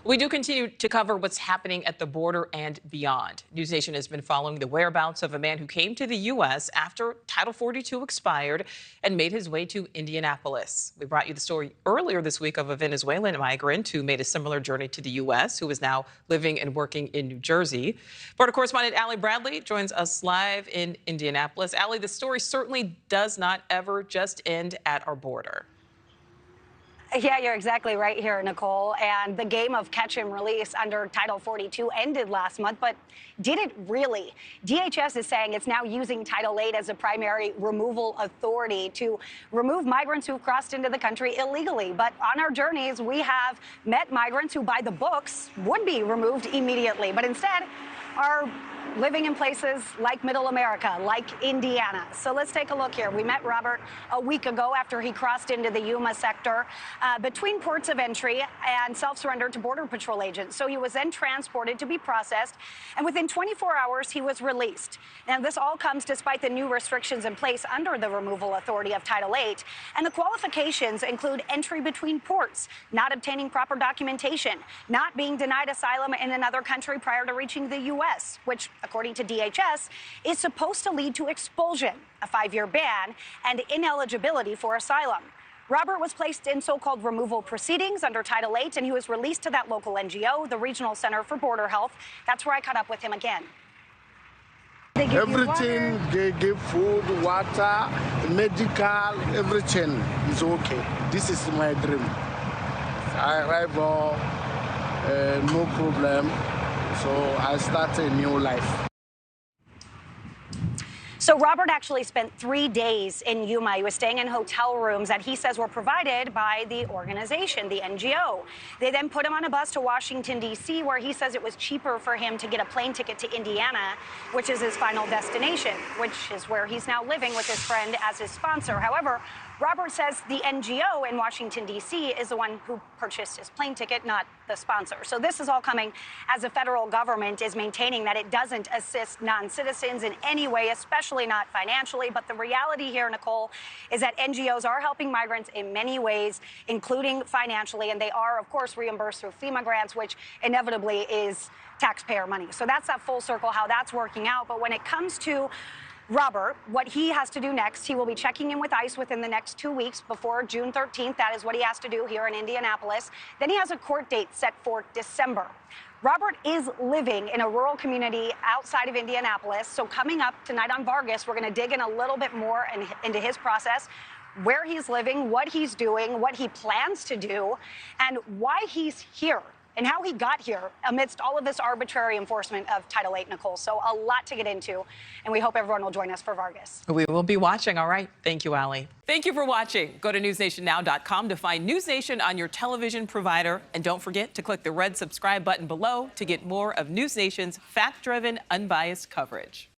We do continue to cover what's happening at the border and beyond. NewsNation has been following the whereabouts of a man who came to the U.S. after Title 42 expired and made his way to Indianapolis. We brought you the story earlier this week of a Venezuelan migrant who made a similar journey to the U.S., who is now living and working in New Jersey. Border correspondent Allie Bradley joins us live in Indianapolis. Allie, the story certainly does not ever just end at our border. Yeah, you're exactly right here, Nicole. And the game of catch and release under Title 42 ended last month, but did it really? DHS is saying it's now using Title 8 as a primary removal authority to remove migrants who've crossed into the country illegally. But on our journeys, we have met migrants who, by the books, would be removed immediately, but instead are living in places like Middle America, like Indiana. So let's take a look here. We met Robert a week ago after he crossed into the Yuma sector between ports of entry and self-surrendered to Border Patrol agents. So he was then transported to be processed, and within 24 hours, he was released. Now, this all comes despite the new restrictions in place under the removal authority of Title 8. And the qualifications include entry between ports, not obtaining proper documentation, not being denied asylum in another country prior to reaching the U.S., which, according to DHS, is supposed to lead to expulsion, a 5-year ban, and ineligibility for asylum. Robert was placed in so-called removal proceedings under Title 8, and he was released to that local NGO, the Regional Center for Border Health. That's where I caught up with him again. Everything, they give food, water, medical, everything is okay. This is my dream. I arrive no problem. So I start a new life. So Robert actually spent 3 days in Yuma. He was staying in hotel rooms that he says were provided by the organization, the NGO. They then put him on a bus to Washington, D.C., where he says it was cheaper for him to get a plane ticket to Indiana, which is his final destination, which is where he's now living with his friend as his sponsor. However, Robert says the NGO in Washington, D.C. is the one who purchased his plane ticket, not the sponsor. So this is all coming as the federal government is maintaining that it doesn't assist non-citizens in any way, especially not financially. But the reality here, Nicole, is that NGOs are helping migrants in many ways, including financially, and they are, of course, reimbursed through FEMA grants, which inevitably is taxpayer money. So that's that full circle, how that's working out. But when it comes to Robert, what he has to do next, he will be checking in with ICE within the next 2 weeks before June 13th. That is what he has to do here in Indianapolis. Then he has a court date set for December. Robert is living in a rural community outside of Indianapolis. So coming up tonight on Vargas, we're going to dig in a little bit more into his process, where he's living, what he's doing, what he plans to do, and why he's here, and how he got here amidst all of this arbitrary enforcement of Title 8, Nicole. So a lot to get into, and we hope everyone will join us for Vargas. We will be watching. All right. Thank you, Allie. Thank you for watching. Go to newsnationnow.com to find NewsNation on your television provider. And don't forget to click the red subscribe button below to get more of NewsNation's fact-driven, unbiased coverage.